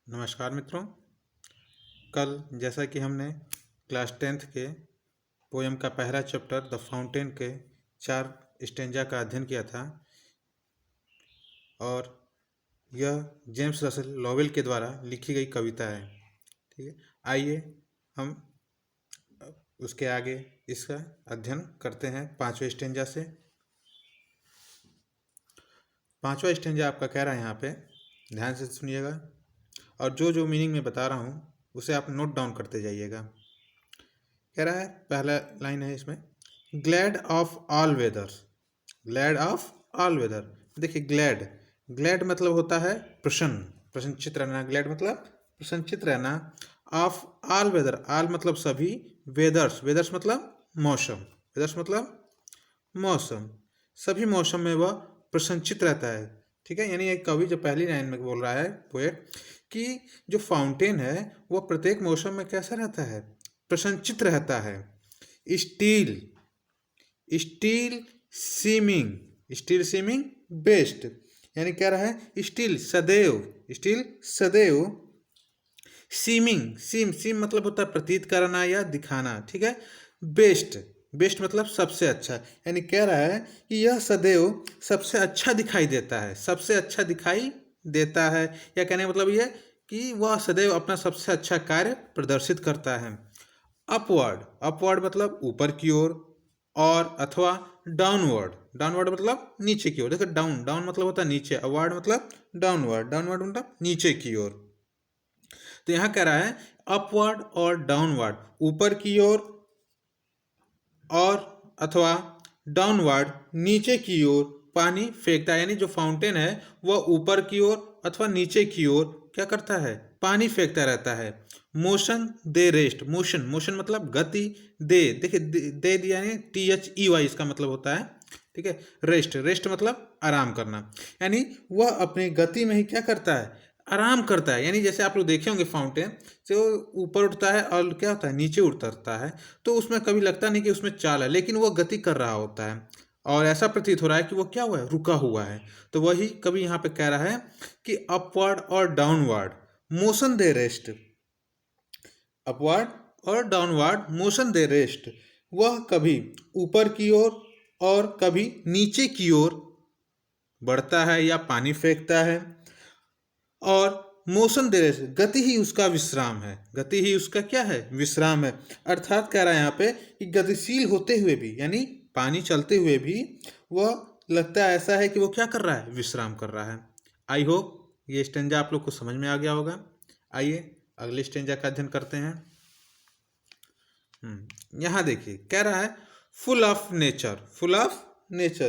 नमस्कार मित्रों। कल जैसा कि हमने क्लास 10th के पोएम का पहला चैप्टर द फाउंटेन के 4 स्टेंजा का अध्ययन किया था और यह जेम्स रसेल लॉवेल के द्वारा लिखी गई कविता है। ठीक है, आइए हम उसके आगे इसका अध्ययन करते हैं 5वें स्टेंजा से। 5वां स्टेंजा आपका कह रहा है, यहाँ पे ध्यान से सुनिएगा और जो मीनिंग मैं बता रहा हूँ उसे आप नोट डाउन करते जाइएगा। कह रहा है, पहला लाइन है इसमें, glad of all weathers. Glad of all weather. देखिए, ग्लैड मतलब होता है प्रसन्न, प्रसन्नचित रहना। ग्लैड मतलब प्रसन्नचित रहना। ऑफ ऑल वेदर, ऑल मतलब सभी, वेदर्स मतलब मौसम, वेदर्स मतलब मौसम, सभी मौसम में वह प्रसन्नचित रहता है। ठीक है, यानी एक कवि जो पहली लाइन में बोल रहा है, पोएट, कि जो फाउंटेन है वह प्रत्येक मौसम में कैसा रहता है, प्रसन्नचित रहता है। स्टील सीमिंग बेस्ट, यानी कह रहा है स्टील सदैव सीम मतलब होता है प्रतीत करना या दिखाना। ठीक है, बेस्ट मतलब सबसे अच्छा, यानी कह रहा है कि यह सदैव सबसे अच्छा दिखाई देता है, या कहने का मतलब यह कि वह सदैव अपना सबसे अच्छा कार्य प्रदर्शित करता है। अपवर्ड मतलब ऊपर की ओर, और अथवा डाउनवर्ड मतलब नीचे की ओर। देखो, डाउन मतलब होता है नीचे, अवार्ड मतलब डाउनवर्ड मतलब नीचे की ओर। तो यहाँ कह रहा है अपवर्ड और डाउनवर्ड, ऊपर की ओर और अथवा डाउनवर्ड नीचे की ओर पानी फेंकता है। यानी जो फाउंटेन है वह ऊपर की ओर अथवा नीचे की ओर क्या करता है, पानी फेंकता रहता है। मोशन दे रेस्ट, मोशन मतलब गति, देखिए दे दिया यानी THEY इसका मतलब होता है। ठीक है, रेस्ट मतलब आराम करना, यानी वह अपनी गति में ही क्या करता है, आराम करता है। यानी जैसे आप लोग देखे होंगे फाउंटेन से वो ऊपर उठता है और क्या होता है, नीचे उतरता है, तो उसमें कभी लगता नहीं कि उसमें चाल है, लेकिन वो गति कर रहा होता है और ऐसा प्रतीत हो रहा है कि वो क्या हुआ है, रुका हुआ है। तो वही कभी यहाँ पे कह रहा है कि अपवर्ड और डाउनवर्ड मोशन दे रेस्ट, अपवर्ड और डाउनवर्ड मोशन दे रेस्ट, वह कभी ऊपर की ओर और कभी नीचे की ओर बढ़ता है या पानी फेंकता है। और मोशन दे रेस्ट, गति ही उसका विश्राम है, गति ही उसका क्या है, विश्राम है। अर्थात कह रहा है यहाँ पे कि गतिशील होते हुए भी, यानी पानी चलते हुए भी वह लगता है ऐसा है कि वो क्या कर रहा है, विश्राम कर रहा है। आई होप ये स्टेंजा आप लोग को समझ में आ गया होगा। आइए अगले स्टेंजा का अध्ययन करते हैं। यहाँ देखिए, कह रहा है फुल ऑफ नेचर।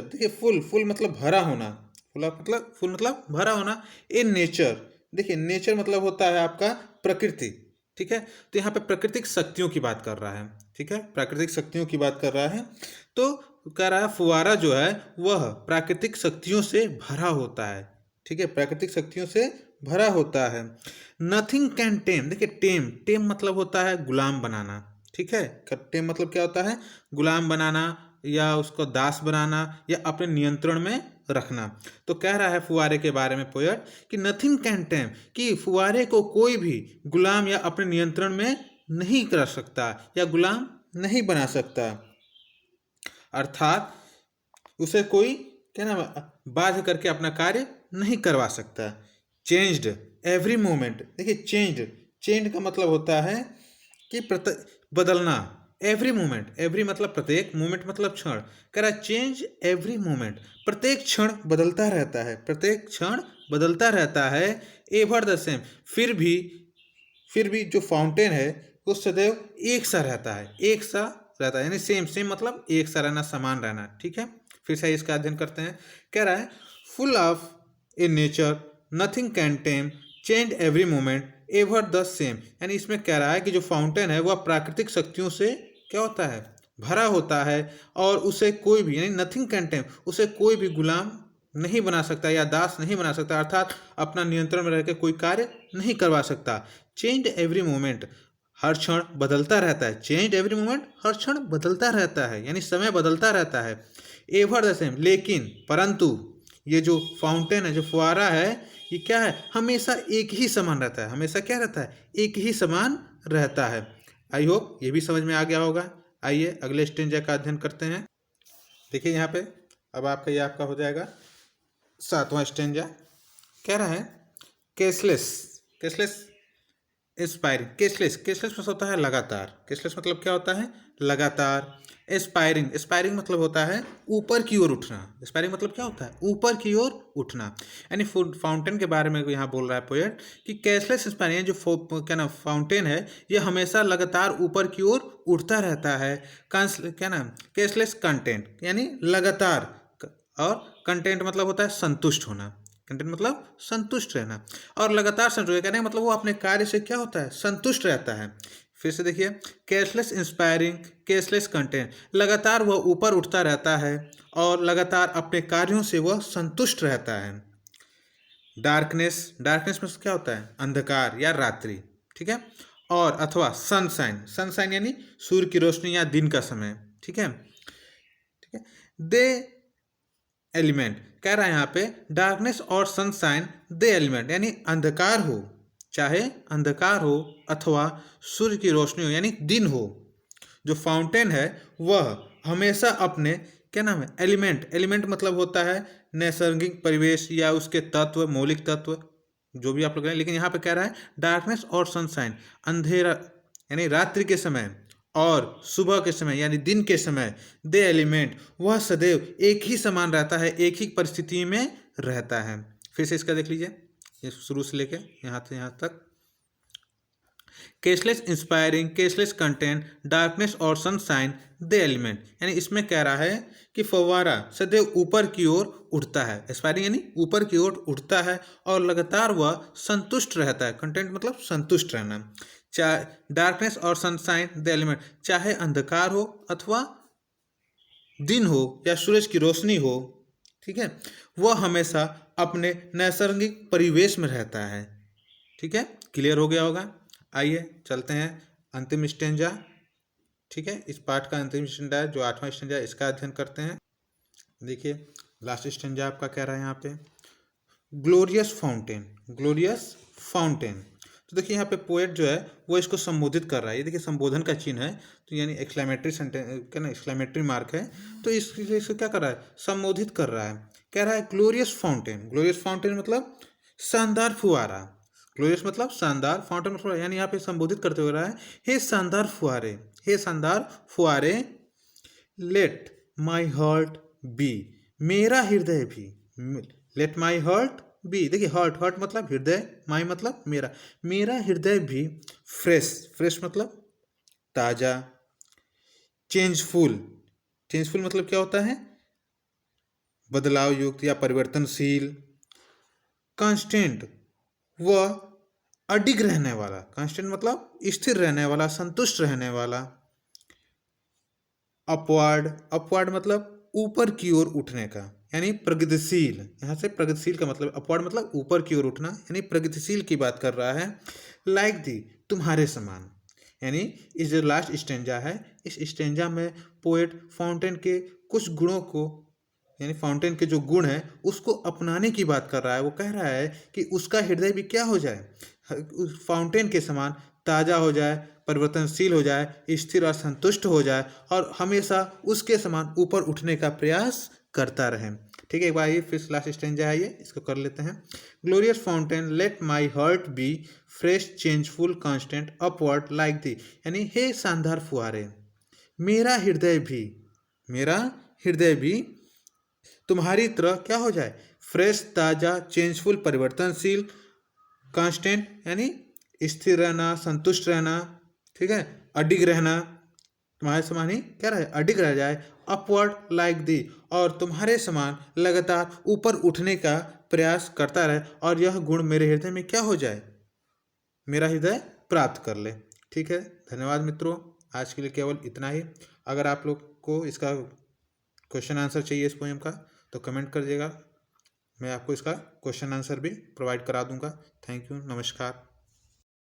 देखिए, फुल मतलब भरा होना, फुल मतलब भरा होना। इन नेचर, देखिए नेचर मतलब होता है आपका प्रकृति। ठीक है, तो यहाँ पे प्राकृतिक शक्तियों की बात कर रहा है। ठीक है, प्राकृतिक शक्तियों की बात कर रहा है। तो कह रहा है फुवारा जो है वह प्राकृतिक शक्तियों से भरा होता है। ठीक है, प्राकृतिक शक्तियों से भरा होता है। नथिंग कैन टेम, देखिए टेम मतलब होता है गुलाम बनाना। ठीक है, टेम मतलब क्या होता है, गुलाम बनाना या उसको दास बनाना या अपने नियंत्रण में रखना। तो कह रहा है फुवारे के बारे में पोएट कि नथिंग कैन टेम, कि फुवारे को कोई भी गुलाम या अपने नियंत्रण में नहीं कर सकता या गुलाम नहीं बना सकता। अर्थात उसे कोई क्या नाम बाध्य करके अपना कार्य नहीं करवा सकता। चेंज्ड एवरी मोमेंट, देखिए चेंज का मतलब होता है कि बदलना। एवरी मतलब प्रत्येक, मोमेंट मतलब क्षण। कह रहा है चेंज एवरी मोमेंट, प्रत्येक क्षण बदलता रहता है। एवर द सेम, फिर भी जो फाउंटेन है वो सदैव एक सा रहता है, यानी सेम मतलब एक सा रहना, समान रहना। ठीक है, फिर से इसका अध्ययन करते हैं। कह रहा है full of A nature nothing can time, change every moment ever the same, यानी इसमें कह रहा है कि जो फाउंटेन है वह प्राकृतिक शक्तियों से क्या होता है, भरा होता है और उसे कोई भी, यानी नथिंग कैन टेम, उसे कोई भी गुलाम नहीं बना सकता या दास नहीं बना सकता, अर्थात अपना नियंत्रण में रहकर कोई कार्य नहीं करवा सकता। चेंज एवरी मोमेंट, हर क्षण बदलता रहता है। चेंज एवरी मोमेंट, हर क्षण बदलता रहता है, यानी समय बदलता रहता है। एवर द सेम, लेकिन परंतु ये जो फाउंटेन है, जो फुहारा है, ये क्या है, हमेशा एक ही समान रहता है, हमेशा क्या रहता है, एक ही समान रहता है। आई होप ये भी समझ में आ गया होगा। आइए अगले स्टेंजा का अध्ययन करते हैं। देखिए यहाँ पे अब आपका हो जाएगा 7वां स्टेंजा। कह रहा है कैशलेस, कैशलेस एस्पायरिंग, कैशलेस मतलब होता है लगातार, कैशलेस मतलब क्या होता है, लगातार। एस्पायरिंग, एस्पायरिंग मतलब होता है ऊपर की ओर उठना, एस्पायरिंग मतलब क्या होता है, ऊपर की ओर उठना। यानी फाउंटेन के बारे में यहाँ बोल रहा है पोएट कि कैशलेस एस्पायरिंग जो क्या ना फाउंटेन है, ये हमेशा लगातार ऊपर की ओर उठता रहता है। क्या नाम, कैशलेस कंटेंट यानी लगातार, और कंटेंट मतलब होता है संतुष्ट होना, कंटेंट मतलब संतुष्ट रहना, और लगातार संतुष्ट कहने का मतलब वो अपने कार्य से क्या होता है, संतुष्ट रहता है। फिर से देखिए, कैशलेस इंस्पायरिंग, कैशलेस कंटेंट, लगातार वह ऊपर उठता रहता है और लगातार अपने कार्यों से वह संतुष्ट रहता है। डार्कनेस, डार्कनेस में क्या होता है, अंधकार या रात्रि, ठीक है। और अथवा सनशाइन, सनशाइन यानी सूर्य की रोशनी या दिन का समय, ठीक है, ठीक है। दे एलिमेंट कह रहा है यहाँ पे, डार्कनेस और सनशाइन दे एलिमेंट यानी अंधकार हो, चाहे अंधकार हो अथवा सूर्य की रोशनी हो यानी दिन हो, जो फाउंटेन है वह हमेशा अपने क्या नाम है, एलिमेंट, एलिमेंट मतलब होता है नैसर्गिक परिवेश या उसके तत्व, मौलिक तत्व, जो भी आप लोग कहें। लेकिन यहाँ पे कह रहा है डार्कनेस और सनशाइन, अंधेरा यानी रात्रि के समय और सुबह के समय यानी दिन के समय, दे एलिमेंट वह सदैव एक ही समान रहता है, एक ही परिस्थिति में रहता है। फिर से इसका देख लीजिए, ये शुरू से लेके यहाँ से यहाँ तक। Cashless inspiring, cashless content, darkness और सनशाइन दे एलिमेंट यानी इसमें कह रहा है कि फव्वारा सदैव ऊपर की ओर उठता है, एस्पायरिंग यानी ऊपर की ओर उठता है और लगातार वह संतुष्ट रहता है, कंटेंट मतलब संतुष्ट रहना। चाहे डार्कनेस और सनशाइन द एलिमेंट, चाहे अंधकार हो अथवा दिन हो या सूरज की रोशनी हो, ठीक है, वह हमेशा अपने नैसर्गिक परिवेश में रहता है। ठीक है, क्लियर हो गया होगा। आइए चलते हैं अंतिम स्टेंजा, ठीक है, इस पार्ट का अंतिम स्टेंजा है जो 8वां स्टेंजा है, इसका अध्ययन करते हैं। देखिए लास्ट स्टेंजा आपका कह रहा है यहाँ पे ग्लोरियस फाउंटेन, ग्लोरियस फाउंटेन। तो देखिए यहाँ पे पोएट जो है वो इसको संबोधित कर रहा है, ये देखिए संबोधन का चिन्ह है, तो यानी एक्सक्लेमेटरी सेंटेंस क्या ना, एक्सक्लेमेटरी मार्क है, तो इसको क्या कर रहा है, संबोधित कर रहा है। कह रहा है ग्लोरियस फाउंटेन, ग्लोरियस फाउंटेन मतलब शानदार फुहारा, ग्लोरियस मतलब शानदार, फाउंटेन मतलब यानी यहाँ पे संबोधित करते हुए रहा है, हे शानदार फुहारे, हे शानदार फुहारे, लेट माई हार्ट बी, मेरा हृदय भी, लेट माई हार्ट बी, देखिए हार्ट, हार्ट मतलब हृदय, माई मतलब मेरा, मेरा हृदय भी फ्रेश, फ्रेश मतलब ताज़ा, चेंजफुल, चेंजफुल मतलब क्या होता है, बदलाव युक्त या परिवर्तनशील, कांस्टेंट व अडिग रहने वाला, कांस्टेंट मतलब स्थिर रहने वाला, संतुष्ट रहने वाला, अपवार्ड, अपवार्ड मतलब ऊपर की ओर उठने का यानी प्रगतिशील, यहाँ से प्रगतिशील का मतलब, अपवार्ड मतलब ऊपर की ओर उठना यानी प्रगतिशील की बात कर रहा है। लाइक दी तुम्हारे समान, यानी इस जो लास्ट स्टेंजा है, इस स्टेंजा में पोएट फाउंटेन के कुछ गुणों को यानी फाउंटेन के जो गुण हैं उसको अपनाने की बात कर रहा है। वो कह रहा है कि उसका हृदय भी क्या हो जाए, उस फाउंटेन के समान ताज़ा हो जाए, परिवर्तनशील हो जाए, स्थिर और संतुष्ट हो जाए और हमेशा उसके समान ऊपर उठने का प्रयास करता रहे। ठीक है, एक बार ये फिर लास्ट स्टेंजा है, ये इसको कर लेते हैं। Glorious fountain let my heart be fresh changeful constant upward like thee, यानी हे शानदार फुहारे, मेरा हृदय भी, मेरा हृदय भी तुम्हारी तरह क्या हो जाए, फ्रेश ताज़ा चेंजफुल परिवर्तनशील, कांस्टेंट यानी स्थिर रहना, संतुष्ट रहना, ठीक है, अडिग रहना, तुम्हारे समान ही क्या रहे, अडिग रह जाए, अपवर्ड लाइक दी, और तुम्हारे समान लगातार ऊपर उठने का प्रयास करता रहे और यह गुण मेरे हृदय में क्या हो जाए, मेरा हृदय प्राप्त कर ले। ठीक है, धन्यवाद मित्रों, आज के लिए केवल इतना ही। अगर आप लोग को इसका क्वेश्चन आंसर चाहिए इस पोएम का तो कमेंट कर दीजिएगा, मैं आपको इसका क्वेश्चन आंसर भी प्रोवाइड करा दूंगा। थैंक यू, नमस्कार।